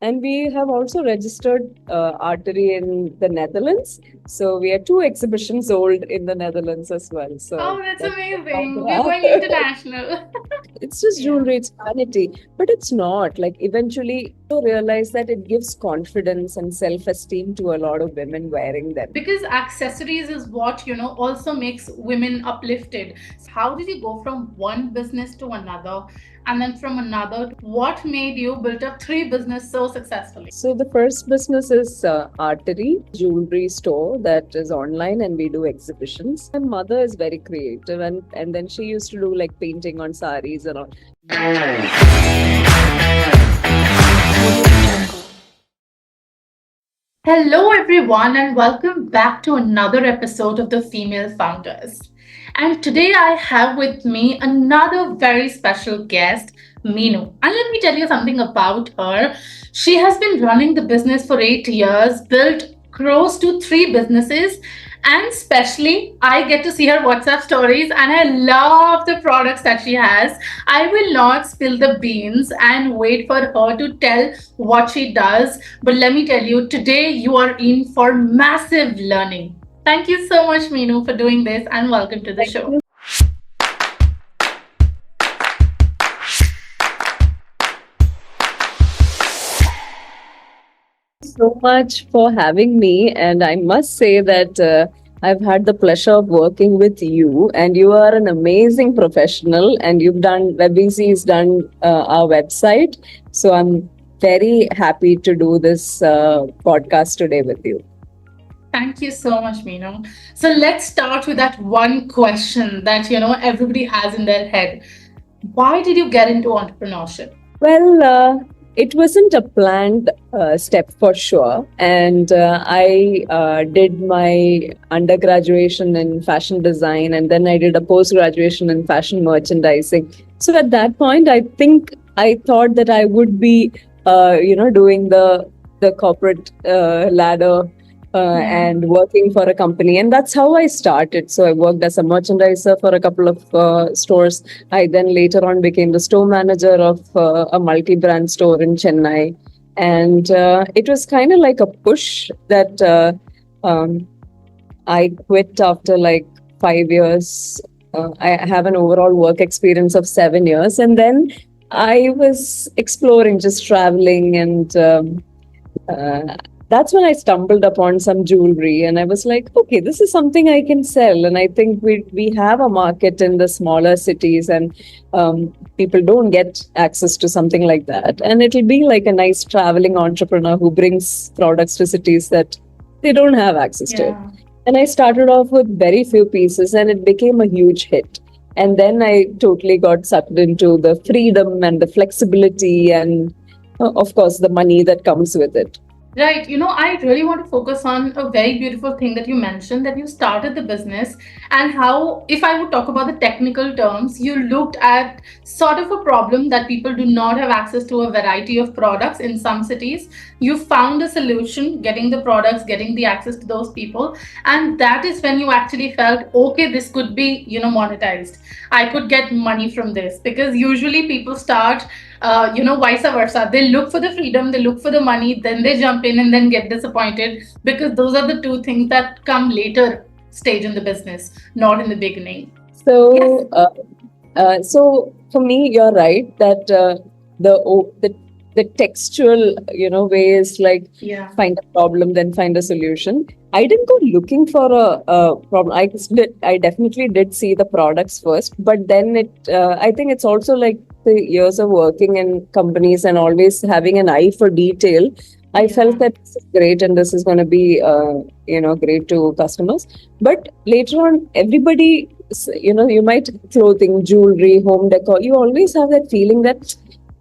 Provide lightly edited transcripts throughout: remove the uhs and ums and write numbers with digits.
And we have also registered Artery in the Netherlands. So we have two exhibitions sold in the Netherlands as well. So Oh, that's that's amazing. We're going international. it's just Yeah. jewelry, it's vanity, but it's not. Like eventually, you realize that it gives confidence and self-esteem to a lot of women wearing them. Because accessories is what, also makes women uplifted. How did you go from one business to another, and then from another, what made you build up three business so successfully? So the first business is Artery jewelry store that is online, and we do exhibitions. My mother is very creative, and then she used to do like painting on sarees and all. Hello, everyone, and welcome back to another episode of the Female Founders. And today I have with me another very special guest, Minu. And let me tell you something about her. She has been running the business for 8 years, built close to three businesses, and especially I get to see her WhatsApp stories and I love the products that she has. I will not spill the beans and wait for her to tell what she does, but let me tell you, today you are in for massive learning. Thank you so much, Minu, for doing this and welcome to the Thank show. you so much for having me. And I must say that I've had the pleasure of working with you, and you are an amazing professional. And you've done WebEasy has done our website, so I'm very happy to do this podcast today with you. Thank you so much, Minu. So let's start with that one question that everybody has in their head. Why did you get into entrepreneurship? Well, it wasn't a planned step for sure. And I did my undergraduation in fashion design, and then I did a post graduation in fashion merchandising. So at that point, I think I thought that I would be, doing the corporate ladder and working for a company. And that's how I started. So I worked as a merchandiser for a couple of stores. I then later on became the store manager of a multi brand store in Chennai. And it was kind of like a push that I quit after like 5 years. I have an overall work experience of 7 years. And then I was exploring, just traveling, and that's when I stumbled upon some jewelry, and I was like, okay, this is something I can sell. And I think we have a market in the smaller cities, and people don't get access to something like that. And it'll be like a nice traveling entrepreneur who brings products to cities that they don't have access to it. Yeah. And I started off with very few pieces, and it became a huge hit. And then I totally got sucked into the freedom and the flexibility, and of course, the money that comes with it. Right. I really want to focus on a very beautiful thing that you mentioned, that you started the business and how, if I would talk about the technical terms, you looked at sort of a problem that people do not have access to a variety of products in some cities. You found a solution, getting the products, getting the access to those people. And that is when you actually felt, okay, this could be, monetized. I could get money from this, because usually people start vice versa. They look for the freedom, they look for the money, then they jump in and then get disappointed, because those are the two things that come later stage in the business, not in the beginning. Yes. So for me, you're right that the textual way is like Yeah. find a problem, then find a solution. I didn't go looking for a problem. I definitely did see the products first, but then I think it's also like the years of working in companies and always having an eye for detail. I felt that this is great and this is going to be great to customers. But later on, everybody, you might clothing, jewelry, home decor, you always have that feeling that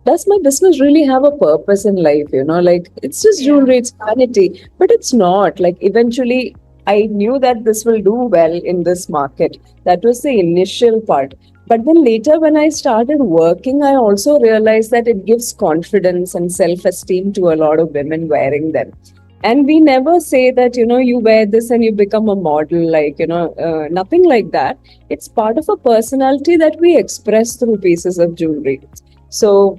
does my business really have a purpose in life? Like it's just jewelry, it's vanity, but it's not. Like eventually, I knew that this will do well in this market. That was the initial part. But then later, when I started working, I also realized that it gives confidence and self esteem to a lot of women wearing them. And we never say that, you wear this and you become a model, like, nothing like that. It's part of a personality that we express through pieces of jewelry. So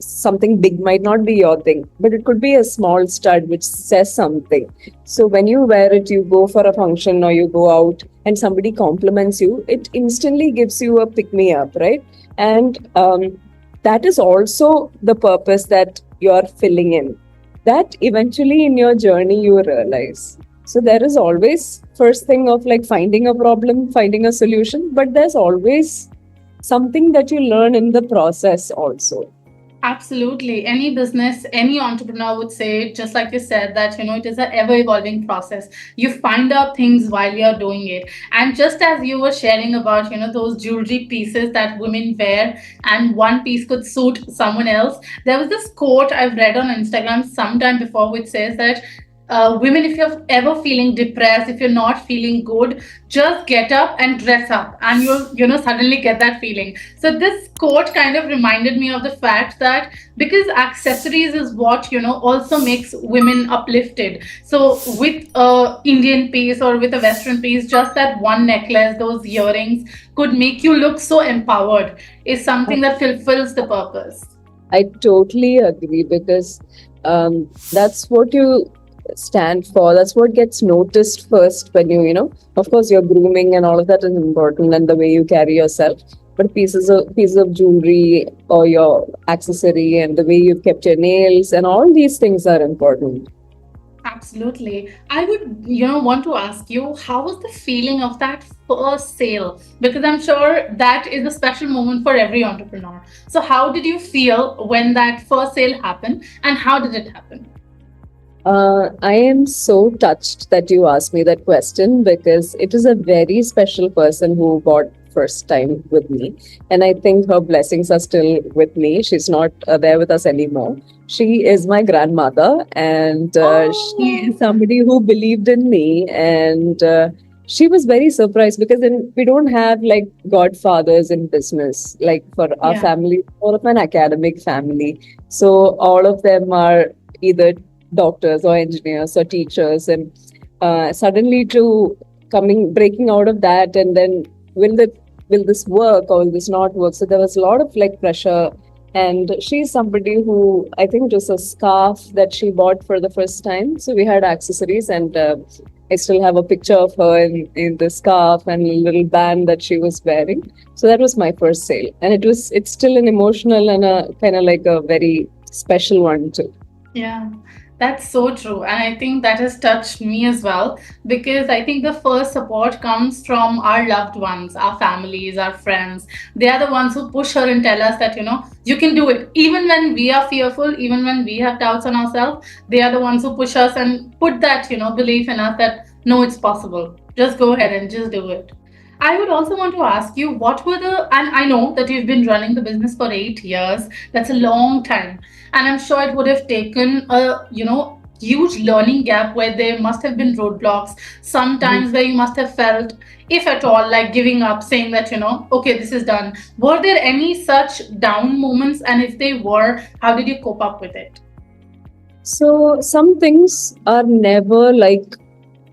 something big might not be your thing, but it could be a small stud which says something. So when you wear it, you go for a function or you go out and somebody compliments you, it instantly gives you a pick me up, right? And that is also the purpose that you're filling in. That eventually in your journey you realize. So there is always first thing of like finding a problem, finding a solution, but there's always something that you learn in the process also. Absolutely. Any business, any entrepreneur would say, just like you said, that it is an ever-evolving process. You find out things while you're doing it. And just as you were sharing about, those jewelry pieces that women wear and one piece could suit someone else, there was this quote I've read on Instagram sometime before which says that women, if you're ever feeling depressed, if you're not feeling good, just get up and dress up and you'll suddenly get that feeling. So this quote kind of reminded me of the fact that because accessories is what also makes women uplifted. So with a Indian piece or with a Western piece, just that one necklace, those earrings could make you look so empowered, is something that fulfills the purpose. I totally agree because that's what you stand for. That's what gets noticed first when of course, your grooming and all of that is important and the way you carry yourself. But pieces of jewelry or your accessory and the way you've kept your nails and all these things are important. Absolutely. I would, want to ask you, how was the feeling of that first sale? Because I'm sure that is a special moment for every entrepreneur. So, how did you feel when that first sale happened, and how did it happen? I am so touched that you asked me that question because it is a very special person who bought first time with me, and I think her blessings are still with me. She's not there with us anymore. She is my grandmother, and she is somebody who believed in me, and she was very surprised because then we don't have like godfathers in business. Like for our family, more of an academic family, so all of them are either doctors or engineers or teachers, and suddenly to breaking out of that, and then will that will this work or will this not work? So there was a lot of like pressure, and she's somebody who I think it was a scarf that she bought for the first time. So we had accessories, and I still have a picture of her in the scarf and a little band that she was wearing. So that was my first sale, and it's still an emotional and a kind of like a very special one too. Yeah, that's so true. And I think that has touched me as well because I think the first support comes from our loved ones, our families, our friends. They are the ones who push her and tell us that, you can do it. Even when we are fearful, even when we have doubts on ourselves, they are the ones who push us and put that, belief in us that, no, it's possible. Just go ahead and just do it. I would also want to ask you what were and I know that you've been running the business for 8 years. That's a long time. And I'm sure it would have taken a, huge learning gap where there must have been roadblocks, sometimes where you must have felt, if at all, like giving up, saying that, okay, this is done. Were there any such down moments? And if they were, how did you cope up with it? So some things are never like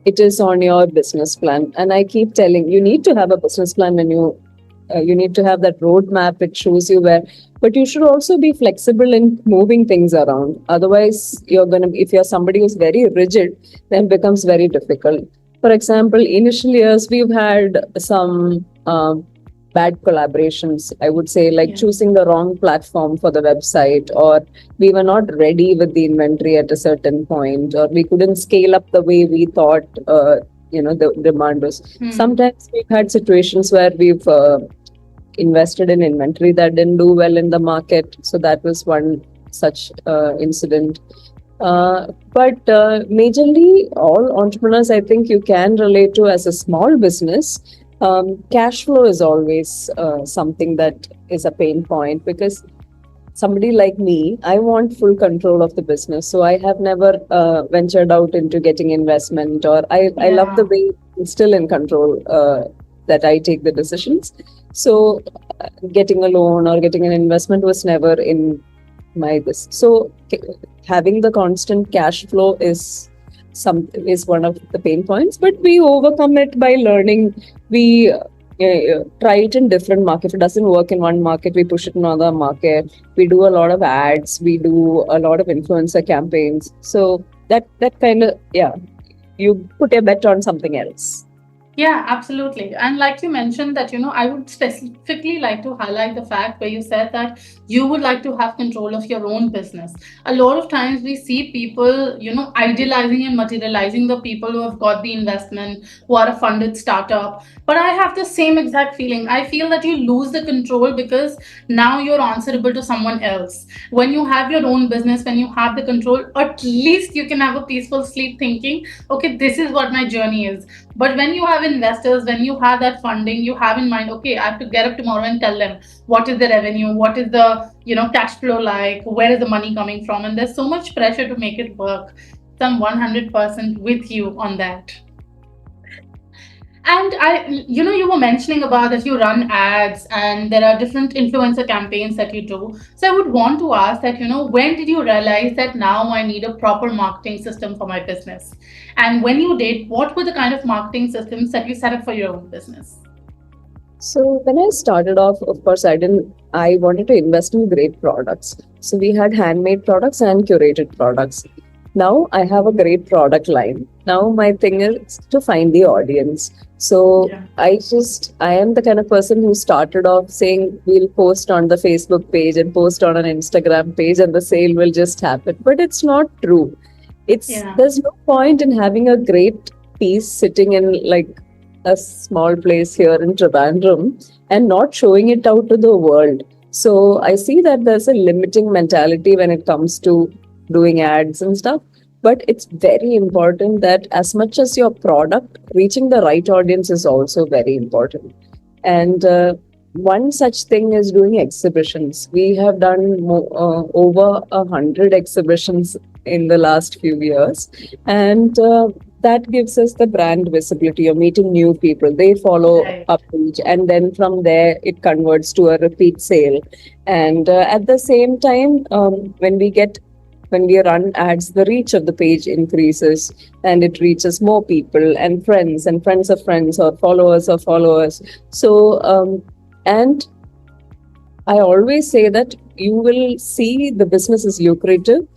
it is on your business plan, and I keep telling you need to have a business plan when you need to have that roadmap. It shows you where, but you should also be flexible in moving things around. Otherwise, if you're somebody who's very rigid, then it becomes very difficult. For example, initial years we've had some bad collaborations. I would say like choosing the wrong platform for the website, or we were not ready with the inventory at a certain point, or we couldn't scale up the way we thought the demand was. Sometimes we've had situations where we've invested in inventory that didn't do well in the market. So that was one such incident. But majorly, all entrepreneurs, I think you can relate to as a small business. Cash flow is always something that is a pain point because somebody like me, I want full control of the business. So I have never ventured out into getting investment, or I love the way I'm still in control, that I take the decisions. So getting a loan or getting an investment was never in my this. So having the constant cash flow is one of the pain points, but we overcome it by learning. We try it in different markets. If it doesn't work in one market, we push it in another market. We do a lot of ads. We do a lot of influencer campaigns. So that kind of, yeah, you put a bet on something else. Yeah, absolutely. And like you mentioned that, I would specifically like to highlight the fact where you said that you would like to have control of your own business. A lot of times we see people, idealizing and materializing the people who have got the investment, who are a funded startup. But I have the same exact feeling. I feel that you lose the control because now you're answerable to someone else. When you have your own business, when you have the control, at least you can have a peaceful sleep thinking, okay, this is what my journey is. But when you have investors, when you have that funding, you have in mind, okay, I have to get up tomorrow and tell them what is the revenue, what is the cash flow like, where is the money coming from, and there's so much pressure to make it work. So I'm 100% with you on that. And you were mentioning about that you run ads and there are different influencer campaigns that you do. So I would want to ask that, when did you realize that now I need a proper marketing system for my business? And when you did, what were the kind of marketing systems that you set up for your own business? So when I started off, of course, I wanted to invest in great products. So we had handmade products and curated products. Now I have a great product line. Now my thing is to find the audience. So Yeah. I am the kind of person who started off saying we'll post on the Facebook page and post on an Instagram page and the sale will just happen. But it's not true. Yeah. There's no point in having a great piece sitting in like a small place here in Trivandrum and not showing it out to the world. So I see that there's a limiting mentality when it comes to doing ads and stuff. But it's very important that as much as your product, reaching the right audience is also very important. And one such thing is doing exhibitions. We have done over 100 exhibitions in the last few years, and that gives us the brand visibility. You're meeting new people, they follow Right. a page, and then from there it converts to a repeat sale. And at the same time, when we run ads, the reach of the page increases and it reaches more people and friends of friends or followers of followers. So, and I always say that you will see the business is lucrative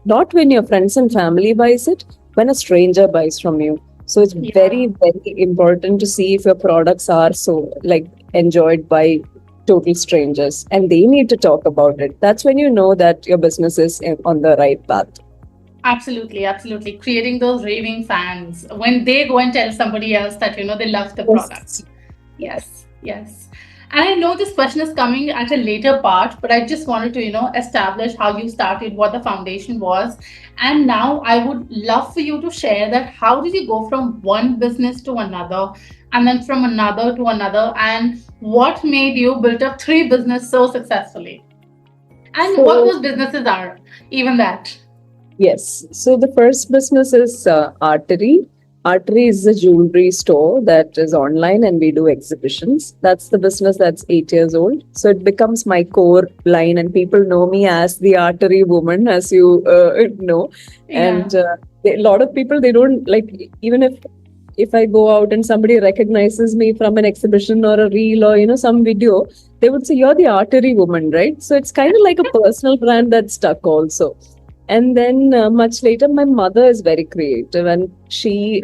not when your friends and family buys it, when a stranger buys from you. So it's Yeah. very, very important to see if your products are so like enjoyed by total strangers and they need to talk about it. That's when you know that your business is on the right path. Absolutely, absolutely. Creating those raving fans when they go and tell somebody else that, they love the product. Yes. Yes, yes. And I know this question is coming at a later part, but I just wanted to, establish how you started, what the foundation was. And now I would love for you to share that how did you go from one business to another and then from another to another and what made you build up three business so successfully? And what So those businesses are, even that. yes. So the first business is Artery. Artery is a jewelry store that is online and we do exhibitions. That's the business that's 8 years old. So it becomes my core line and people know me as the Artery woman, as you know. Yeah. And a lot of people, they don't like, even if I go out and somebody recognizes me from an exhibition or a reel or some video, they would say you're the Artery woman, right? So it's kind of like a personal brand that stuck also. And then much later, my mother is very creative, and she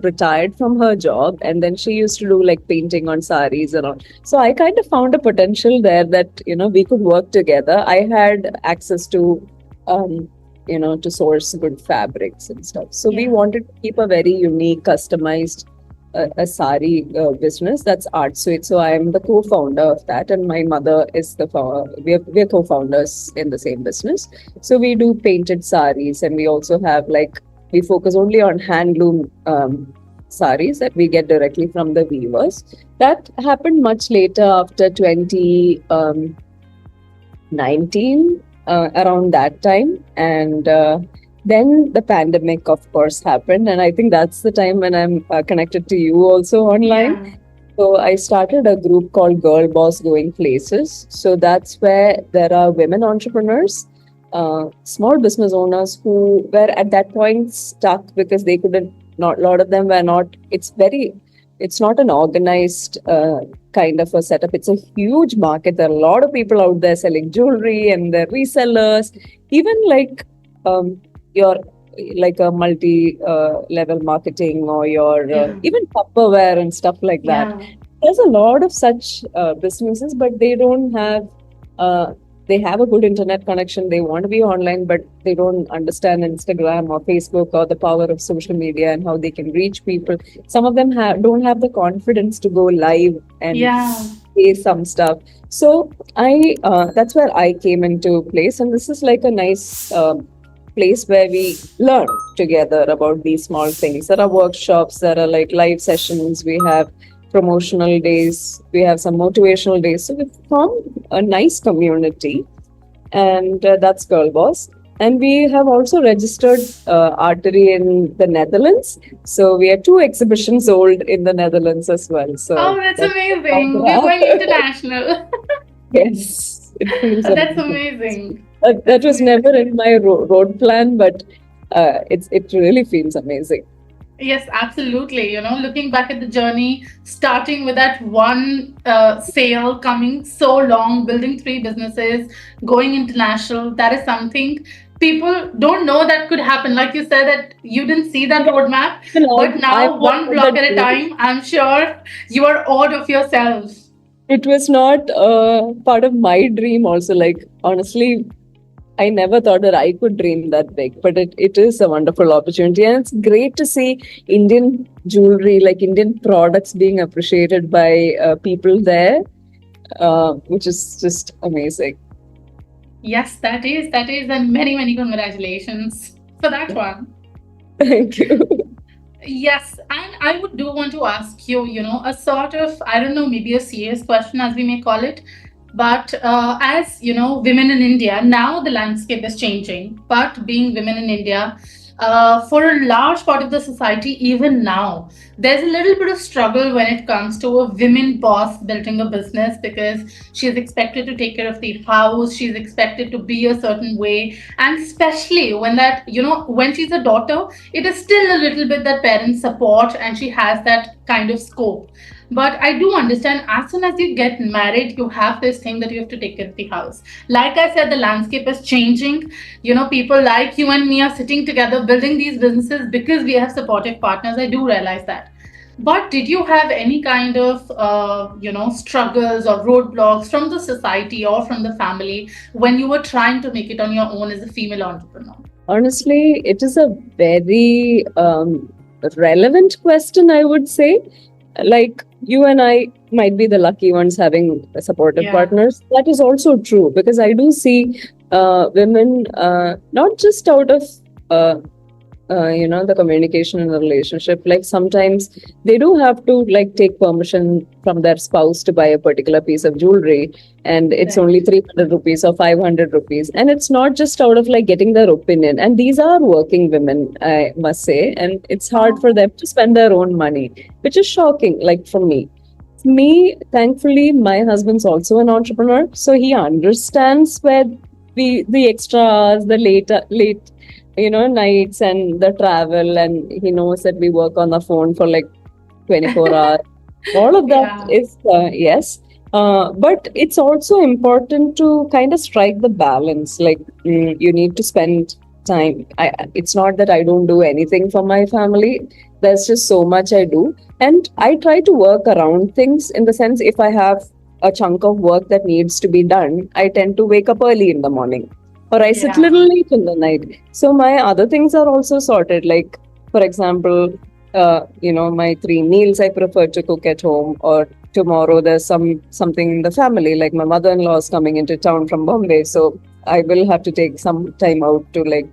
retired from her job, and then she used to do like painting on sarees and all. So I kind of found a potential there that we could work together. I had access to um, to source good fabrics and stuff. So we Yeah. wanted to keep a very unique, customized a sari business that's art suite. So I'm the co-founder of that, and my mother is we're co-founders in the same business. So we do painted saris, and we also have we focus only on handloom saris that we get directly from the weavers. That happened much later after 2019, around that time, and then the pandemic, of course, happened, and I think that's the time when I'm connected to you also online. Yeah. So I started a group called Girlboss Going Places. So that's where there are women entrepreneurs, small business owners who were at that point stuck because they couldn't. Not a lot of them were not. It's very it's not an organized kind of a setup. It's a huge market. There are a lot of people out there selling jewelry and they're resellers, even like your like a multi level marketing or your Yeah. even Tupperware and stuff like that. Yeah. There's a lot of such businesses, but they don't have. They have a good internet connection. They want to be online, but they don't understand Instagram or Facebook or the power of social media and how they can reach people. Some of them don't have the confidence to go live and Yeah. say some stuff. So I that's where I came into place, and this is like a nice place where we learn together about these small things. There are workshops, there are like live sessions, we have promotional days, we have some motivational days. So we formed a nice community, and that's Girlboss. And we have also registered Artery in the Netherlands. So we have 2 exhibitions sold in the Netherlands as well. Oh, So that's that's amazing. We're going international. yes, it feels That's amazing. amazing. That That's was never amazing. in my road plan, but it really feels amazing. Yes, absolutely. Looking back at the journey, starting with that one sale, coming so long, building 3 businesses, going international, that is something people don't know that could happen. Like you said, that you didn't see that roadmap, Even but I've now, not one had block that at a dream. time, I'm sure you are awed of yourself. It was not part of my dream. Also, like honestly, I never thought that I could dream that big, but it is a wonderful opportunity. And it's great to see Indian jewelry, like Indian products being appreciated by people there, which is just amazing. Yes, that is, and many, many congratulations for that one. Thank you. Yes, and I would do want to ask you, a sort of, I don't know, maybe a serious question as we may call it. But as women in India, now the landscape is changing. But being women in India, for a large part of the society, even now, there's a little bit of struggle when it comes to a women boss building a business because she's expected to take care of the house, she's expected to be a certain way, and especially when when she's a daughter, it is still a little bit that parents support and she has that kind of scope. But I do understand as soon as you get married, you have this thing that you have to take care of the house. Like I said, the landscape is changing. People like you and me are sitting together building these businesses because we have supportive partners. I do realize that. But did you have any kind of, struggles or roadblocks from the society or from the family when you were trying to make it on your own as a female entrepreneur? Honestly, it is a very relevant question, I would say. Like you and I might be the lucky ones having supportive Yeah. partners. That is also true because I do see women not just out of the communication in the relationship. Like sometimes they do have to like take permission from their spouse to buy a particular piece of jewelry, and it's Right. only 300 rupees or 500 rupees, and it's not just out of like getting their opinion. And these are working women, I must say, and it's hard for them to spend their own money, which is shocking. Like for me, thankfully, my husband's also an entrepreneur, so he understands where the extra hours, the late nights and the travel, and he knows that we work on the phone for like 24 hours. All of that Yeah. is yes. But it's also important to kind of strike the balance. Like you need to spend time. It's not that I don't do anything for my family. There's just so much I do, and I try to work around things in the sense if I have a chunk of work that needs to be done, I tend to wake up early in the morning, or I sit Yeah. little late in the night. So my other things are also sorted. Like for example, my 3 meals I prefer to cook at home, or tomorrow there's something in the family, like my mother-in-law is coming into town from Bombay, so I will have to take some time out to like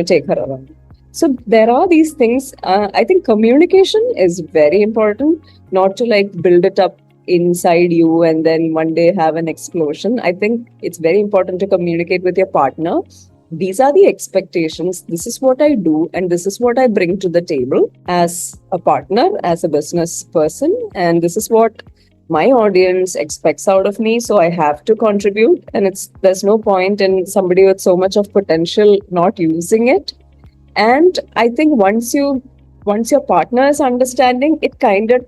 take her around. So there are these things. I think communication is very important, not to like build it up inside you and then one day have an explosion. I think it's very important to communicate with your partner. These are the expectations. This is what I do, and this is what I bring to the table as a partner, as a business person, and this is what my audience expects out of me. So I have to contribute, and there's no point in somebody with so much of potential not using it. And I think once your partner is understanding, it kind of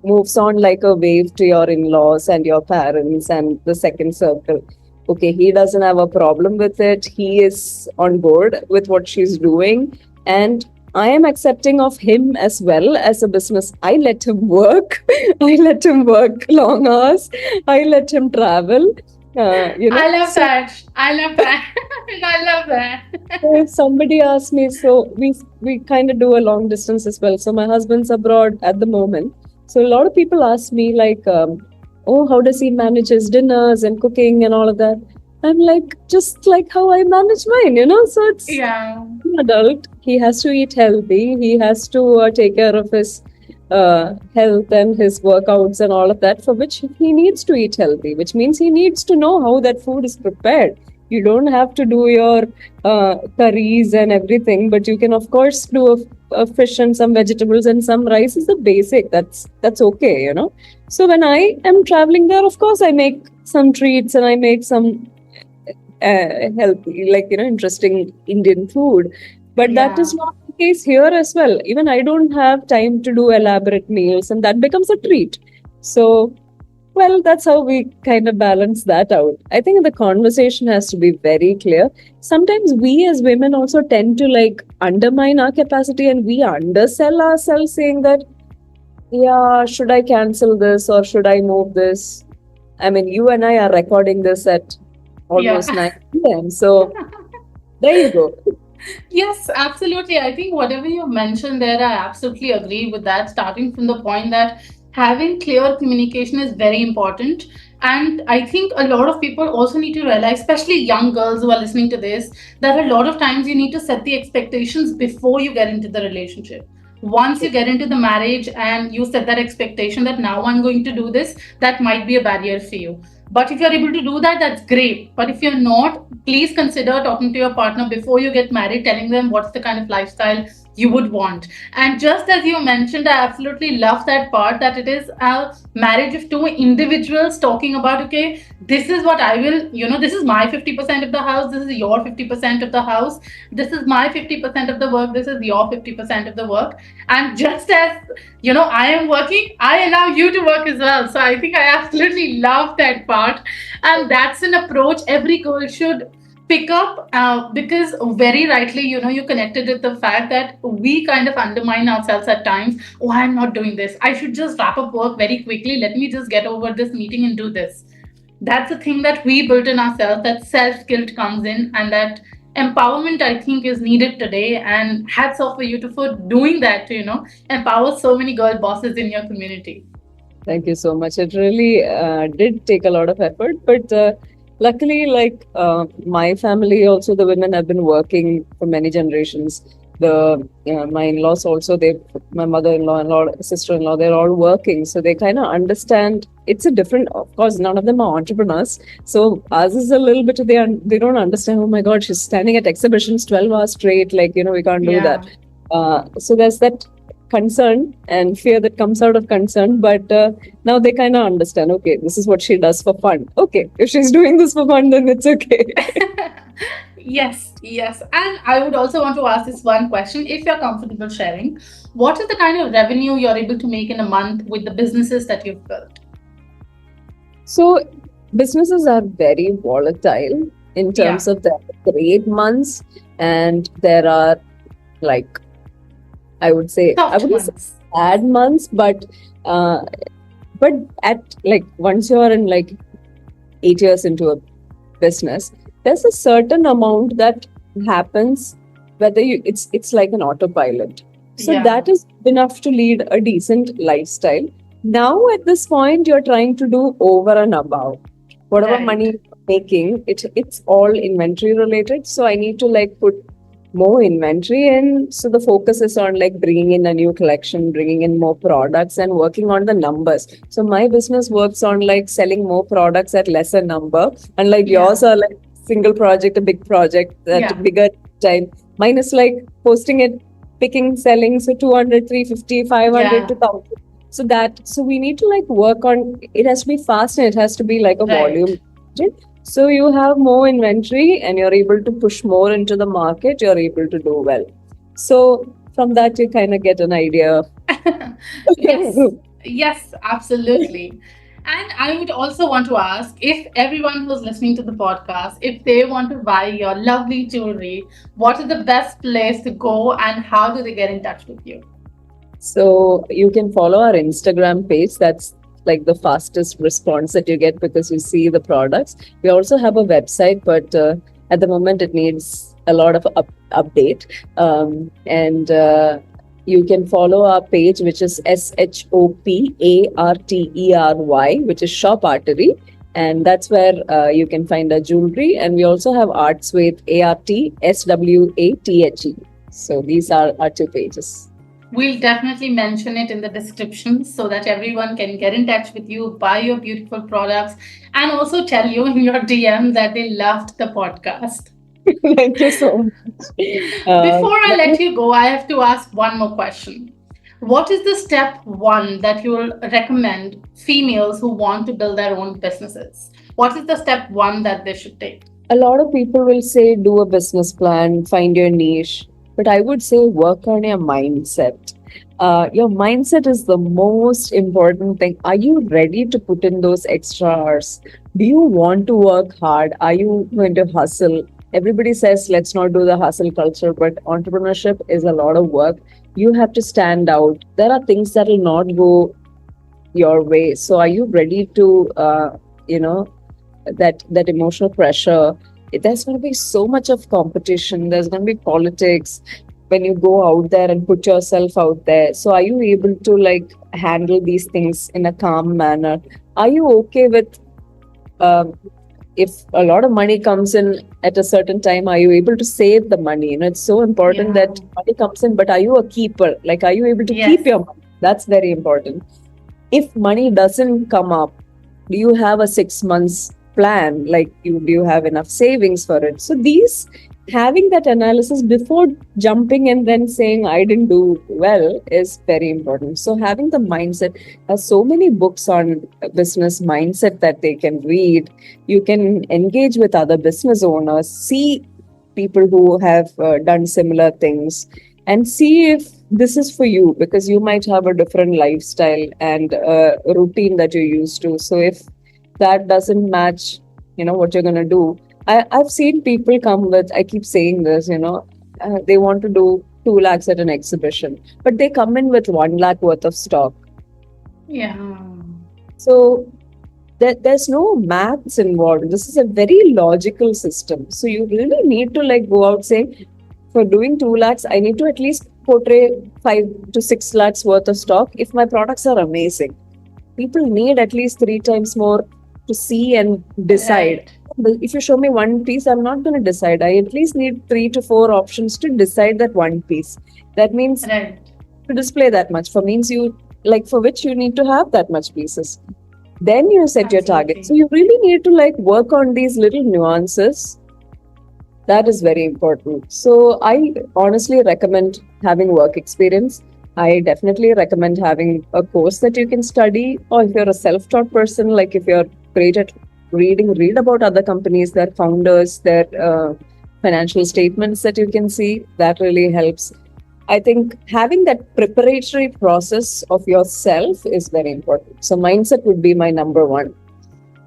moves on like a wave to your in-laws and your parents and the second circle. Okay, he doesn't have a problem with it. He is on board with what she's doing. And I am accepting of him as well as a business. I let him work. I let him work long hours. I let him travel. I love So that. I love that. I love that. if somebody asks me, so we kind of do a long distance as well. So my husband's abroad at the moment. So a lot of people ask me like, oh, how does he manage his dinners and cooking and all of that? I'm like, just like how I manage mine. So it's Yeah. an adult. He has to eat healthy. He has to take care of his health and his workouts and all of that, for which he needs to eat healthy, which means he needs to know how that food is prepared. You don't have to do your curries and everything, but you can, of course, do a fish and some vegetables and some rice is the basic. That's okay. So when I am traveling there, of course, I make some treats and I make some healthy, like interesting Indian food. But that Yeah. is not the case here as well. Even I don't have time to do elaborate meals, and that becomes a treat. So, well, that's how we kind of balance that out. I think the conversation has to be very clear. Sometimes we as women also tend to like undermine our capacity and we undersell ourselves, saying that, yeah, should I cancel this or should I move this? I mean, you and I are recording this at almost Yeah. 9 p.m. So there you go. Yes, absolutely. I think whatever you mentioned there, I absolutely agree with that. Starting from the point that having clear communication is very important. And I think a lot of people also need to realize, especially young girls who are listening to this, that a lot of times you need to set the expectations before you get into the relationship. Once you get into the marriage and you set that expectation that now I'm going to do this, that might be a barrier for you. But if you're able to do that, that's great. But if you're not, please consider talking to your partner before you get married, telling them what's the kind of lifestyle you would want. And just as you mentioned, I absolutely love that part that it is a marriage of two individuals talking about, okay, this is what I will, this is my 50% of the house, this is your 50% of the house, this is my 50% of the work, this is your 50% of the work. And just as I am working, I allow you to work as well. So I think I absolutely love that part. And that's an approach every girl should pick up, because very rightly, you connected with the fact that we kind of undermine ourselves at times. Oh, I'm not doing this, I should just wrap up work very quickly, let me just get over this meeting and do this. That's the thing that we built in ourselves, that self guilt comes in, and that empowerment, I think, is needed today. And hats off for you for doing that to empower so many girl bosses in your community. Thank you so much. It really did take a lot of effort, but luckily, like my family, also the women have been working for many generations. My in-laws also, my mother-in-law and sister-in-law, they're all working, so they kind of understand. It's a different. Of course, none of them are entrepreneurs, so ours is a little bit. They don't understand. Oh my God, she's standing at exhibitions 12 hours straight. Like we can't do Yeah. that. So there's that concern and fear that comes out of concern, but now they kind of understand, okay, this is what she does for fun. Okay, if she's doing this for fun, then it's okay. Yes, yes. And I would also want to ask this one question, if you're comfortable sharing. What is the kind of revenue you're able to make in a month with the businesses that you've built? So businesses are very volatile in Yeah. terms of the great months, and there are, like, I Soft wouldn't say months. bad months, uh, but at like once you're in like 8 years into a business, there's a certain amount that happens, whether it's like an autopilot. So Yeah. that is enough to lead a decent lifestyle. Now at this point, you're trying to do over and above. Whatever money Right. you're making, it's all inventory related. So I need to like put more inventory in. So the focus is on like bringing in a new collection, bringing in more products, and working on the numbers. So my business works on like selling more products at lesser number, and like yours Yeah. are like single project, a big project, that Yeah. bigger time. Mine is like posting it, picking, selling. So 200, 350, 500 Yeah. to 1000. So we need to like work on it. Has to be fast and it has to be like a Right. volume. So you have more inventory and you're able to push more into the market, you're able to do well. So from that, you kind of get an idea. Yes. Yes, absolutely. And I would also want to ask if everyone who's listening to the podcast, if they want to buy your lovely jewelry, what is the best place to go and how do they get in touch with you? So you can follow our Instagram page. That's like the fastest response that you get because you see the products. We also have a website, but at the moment it needs a lot of update. And you can follow our page, which is SHOPARTERY, which is Shop Artery. And that's where you can find our jewelry. And we also have Artswathe, ARTSWATHE. So these are our two pages. We'll definitely mention it in the description so that everyone can get in touch with you, buy your beautiful products, and also tell you in your DM that they loved the podcast. Thank you so much. Before I But let you go, I have to ask one more question. What is the step one that you will recommend females who want to build their own businesses? What is the step one that they should take? a lot of people will say do a business plan, find your niche. But I would say work on your mindset. Your mindset is the most important thing. Are you ready to put in those extra hours? Do you want to work hard? Are you going to hustle? Everybody says let's not do the hustle culture, but entrepreneurship is a lot of work. You have to stand out. There are things that will not go your way. So are you ready to you know that emotional pressure? There's going to be so much of competition. There's going to be politics when you go out there and put yourself out there. So are you able to like handle these things in a calm manner? Are you okay with um, if a lot of money comes in at a certain time, are you able to save the money? It's so important Yeah. that money comes in, but are you a keeper? Like, are you able to keep Yes. your money? That's very important. If money doesn't come up, do you have a 6 months plan? Like, do you have enough savings for it? So these, having that analysis before jumping and then saying I didn't do well is very important. So having the mindset, there's so many books on business mindset that they can read. You can engage with other business owners, see people who have done similar things, and see if this is for you, because you might have a different lifestyle and routine that you're used to. So if that doesn't match, what you're going to do. I've seen people come with, I keep saying this, they want to do 2 lakhs at an exhibition, but they come in with 1 lakh worth of stock. Yeah. So there's no maths involved. This is a very logical system. So you really need to like go out saying, for doing 2 lakhs, I need to at least portray 5 to 6 lakhs worth of stock if my products are amazing. People need at least 3 times more to see and decide. Right. If you show me one piece, I'm not going to decide. I at least need 3 to 4 options to decide that one piece. That means Right. to display that much for means you like for which you need to have that much pieces. Then you set your target. So Absolutely. you really need to like work on these little nuances. That is very important. So I honestly recommend having work experience. I definitely recommend having a course that you can study, or if you're a self-taught person, like if you're great at reading, read about other companies, their founders, their financial statements that you can see. That really helps. I think having that preparatory process of yourself is very important. So mindset would be my number one.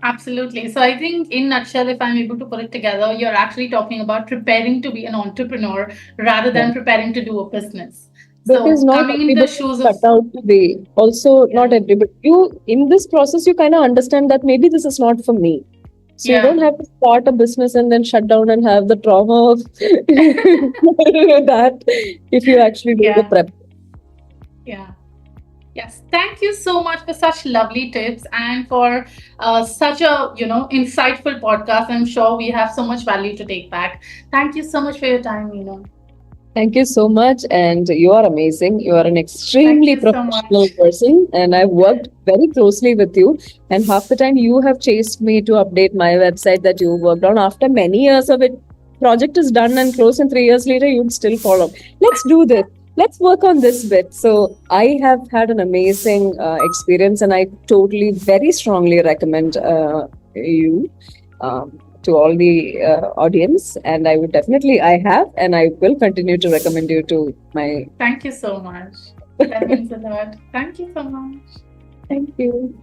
Absolutely. So I think in nutshell, if I'm able to put it together, you're actually talking about preparing to be an entrepreneur rather Yeah. than preparing to do a business. Because So not coming in the everybody is shoes of cut out to be. Also, not yeah, everybody. You in this process, you kind of understand that maybe this is not for me. So you don't yeah. have to start a business and then shut down and have the trauma of that if you actually do the Yeah, prep. yeah. Yes, thank you so much for such lovely tips and for such a insightful podcast. I'm sure we have so much value to take back. Thank you so much for your time, Minu. Thank you so much. And you are amazing. You are an Thank extremely you so professional much. person. And I've worked very closely with you. And half the time you have chased me to update my website that you worked on. After many years of it, project is done and closed, and 3 years later, you'd still follow. Let's do this. Let's work on this bit. So I have had an amazing experience, and I totally, very strongly recommend you. To all the audience, and I would definitely, I have, and I will continue to recommend you to my. Thank you so much. That means a lot. Thank you so much. Thank you.